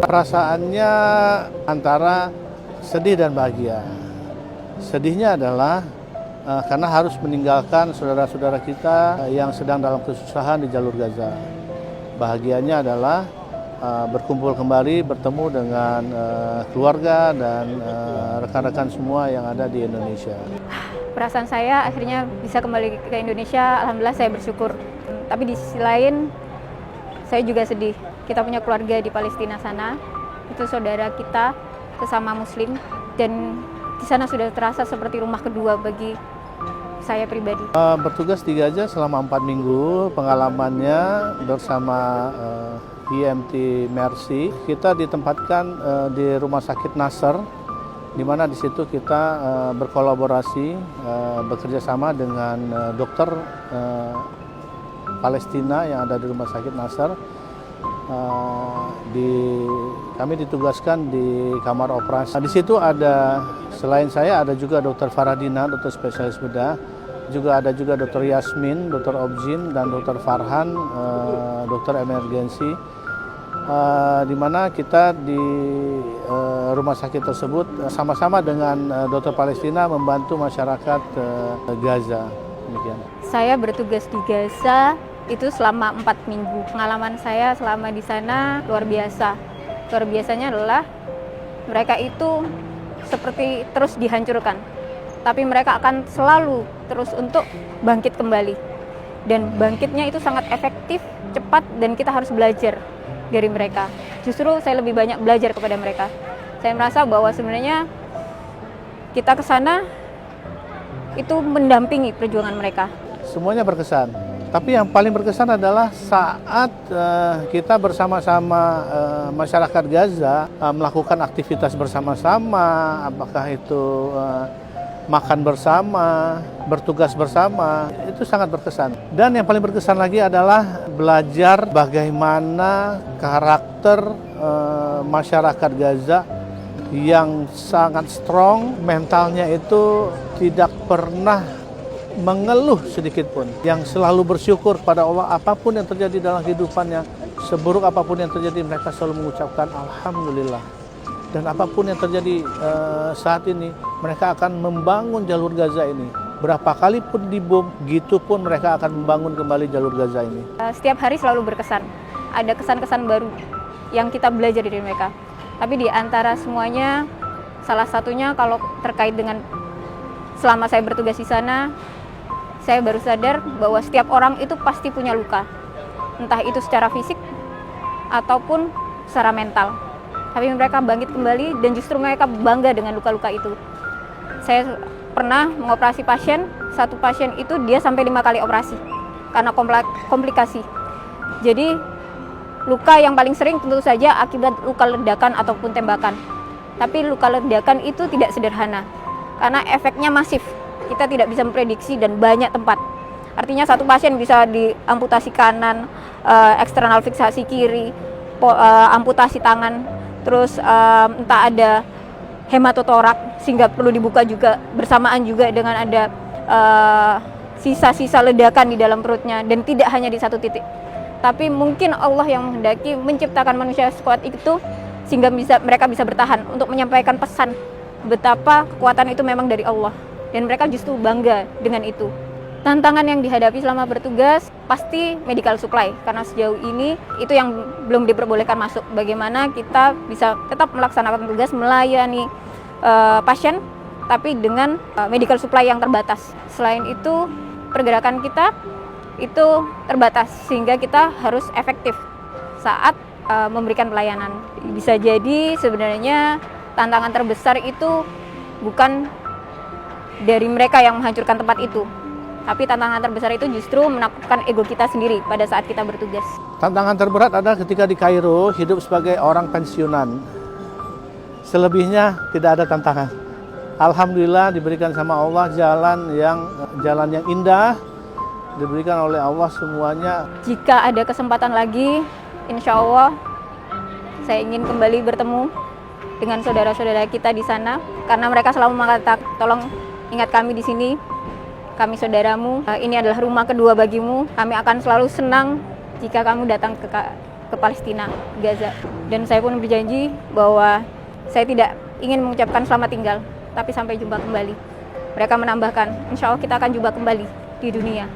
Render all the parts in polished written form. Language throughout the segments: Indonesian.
Perasaannya antara sedih dan bahagia. Sedihnya adalah karena harus meninggalkan saudara-saudara kita yang sedang dalam kesusahan di jalur Gaza. Bahagianya adalah berkumpul kembali, bertemu dengan keluarga dan rekan-rekan semua yang ada di Indonesia. Perasaan saya akhirnya bisa kembali ke Indonesia, alhamdulillah saya bersyukur. Tapi di sisi lain, saya juga sedih. Kita punya keluarga di Palestina sana, itu saudara kita, sesama Muslim, dan di sana sudah terasa seperti rumah kedua bagi saya pribadi. Bertugas di Gaza selama 4 minggu, pengalamannya bersama IMT Mercy. Kita ditempatkan di Rumah Sakit Nasr, di mana di situ kita berkolaborasi, bekerja sama dengan dokter Palestina yang ada di Rumah Sakit Nasr. Kami ditugaskan di kamar operasi. Di situ ada, selain saya, ada juga Dr. Faradina, dokter spesialis bedah, juga ada juga Dr. Yasmin, Dr. Objin, dan Dr. Farhan, dokter emergensi. Di mana kita di rumah sakit tersebut sama-sama dengan dokter Palestina membantu masyarakat Gaza. Demikian. Saya bertugas di Gaza itu selama 4 minggu. Pengalaman saya selama di sana luar biasa. Luar biasanya adalah mereka itu seperti terus dihancurkan, tapi mereka akan selalu terus untuk bangkit kembali. Dan bangkitnya itu sangat efektif, cepat, dan kita harus belajar dari mereka. Justru saya lebih banyak belajar kepada mereka. Saya merasa bahwa sebenarnya kita ke sana itu mendampingi perjuangan mereka. Semuanya berkesan. Tapi yang paling berkesan adalah saat kita bersama-sama masyarakat Gaza melakukan aktivitas bersama-sama, apakah itu makan bersama, bertugas bersama, itu sangat berkesan. Dan yang paling berkesan lagi adalah belajar bagaimana karakter masyarakat Gaza yang sangat strong, mentalnya itu tidak pernah mengeluh sedikit pun, yang selalu bersyukur pada Allah apapun yang terjadi dalam kehidupannya, seburuk apapun yang terjadi mereka selalu mengucapkan Alhamdulillah. Dan apapun yang terjadi saat ini, mereka akan membangun jalur Gaza ini. Berapa kali pun dibom, gitu pun mereka akan membangun kembali jalur Gaza ini. Setiap hari selalu berkesan, ada kesan-kesan baru yang kita belajar dari mereka. Tapi di antara semuanya, salah satunya kalau terkait dengan selama saya bertugas di sana, saya baru sadar bahwa setiap orang itu pasti punya luka. Entah itu secara fisik ataupun secara mental. Tapi mereka bangkit kembali dan justru mereka bangga dengan luka-luka itu. Saya pernah mengoperasi pasien, satu pasien itu dia sampai 5 kali operasi karena komplikasi. Jadi luka yang paling sering tentu saja akibat luka ledakan ataupun tembakan. Tapi luka ledakan itu tidak sederhana karena efeknya masif. Kita tidak bisa memprediksi dan banyak tempat. Artinya satu pasien bisa diamputasi kanan, eksternal fiksasi kiri, amputasi tangan, terus entah ada hematotorak sehingga perlu dibuka juga bersamaan juga dengan ada sisa-sisa ledakan di dalam perutnya, dan tidak hanya di satu titik. Tapi mungkin Allah yang menghendaki menciptakan manusia sekuat itu sehingga mereka bisa bertahan untuk menyampaikan pesan betapa kekuatan itu memang dari Allah. Dan mereka justru bangga dengan itu. Tantangan yang dihadapi selama bertugas pasti medical supply, karena sejauh ini itu yang belum diperbolehkan masuk. Bagaimana kita bisa tetap melaksanakan tugas melayani pasien, tapi dengan medical supply yang terbatas. Selain itu, pergerakan kita itu terbatas, sehingga kita harus efektif saat memberikan pelayanan. Bisa jadi sebenarnya tantangan terbesar itu bukan dari mereka yang menghancurkan tempat itu, tapi tantangan terbesar itu justru menaklukkan ego kita sendiri pada saat kita bertugas. Tantangan terberat adalah ketika di Kairo hidup sebagai orang pensiunan. Selebihnya tidak ada tantangan. Alhamdulillah diberikan sama Allah jalan yang indah, diberikan oleh Allah semuanya. Jika ada kesempatan lagi, insya Allah saya ingin kembali bertemu dengan saudara-saudara kita di sana, karena mereka selalu mengatakan, tolong ingat kami di sini, kami saudaramu, ini adalah rumah kedua bagimu. Kami akan selalu senang jika kamu datang ke Palestina, Gaza. Dan saya pun berjanji bahwa saya tidak ingin mengucapkan selamat tinggal, tapi sampai jumpa kembali. Mereka menambahkan, insya Allah kita akan jumpa kembali di dunia.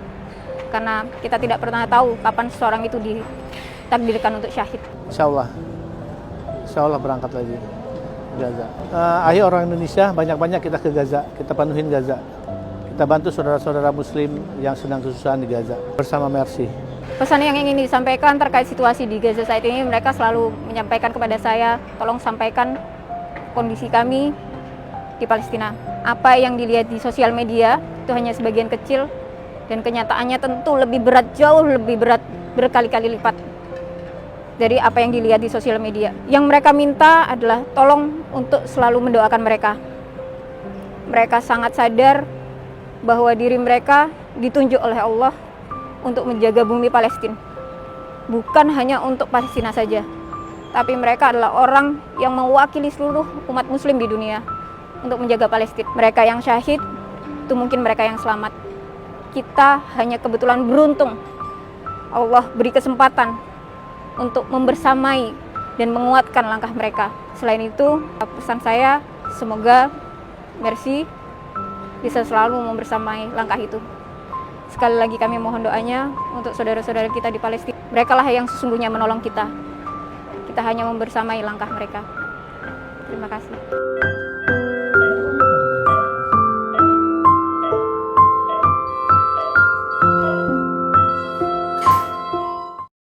Karena kita tidak pernah tahu kapan seseorang itu ditakdirkan untuk syahid. Insya Allah berangkat lagi ke Gaza. Ayo orang Indonesia, banyak-banyak kita ke Gaza, kita penuhin Gaza. Kita bantu saudara-saudara muslim yang sedang kesusahan di Gaza bersama Mercy. Pesan yang ingin disampaikan terkait situasi di Gaza saat ini, mereka selalu menyampaikan kepada saya, tolong sampaikan kondisi kami di Palestina. Apa yang dilihat di sosial media itu hanya sebagian kecil, dan kenyataannya tentu lebih berat, jauh lebih berat, berkali-kali lipat dari apa yang dilihat di sosial media. Yang mereka minta adalah tolong untuk selalu mendoakan mereka. Mereka sangat sadar bahwa diri mereka ditunjuk oleh Allah untuk menjaga bumi Palestina. Bukan hanya untuk Palestina saja, tapi mereka adalah orang yang mewakili seluruh umat muslim di dunia untuk menjaga Palestina. Mereka yang syahid, itu mungkin mereka yang selamat. Kita hanya kebetulan beruntung Allah beri kesempatan untuk membersamai dan menguatkan langkah mereka. Selain itu, pesan saya, semoga Mercy bisa selalu membersamai langkah itu. Sekali lagi kami mohon doanya untuk saudara-saudara kita di Palestina. Mereka lah yang sesungguhnya menolong kita. Kita hanya membersamai langkah mereka. Terima kasih.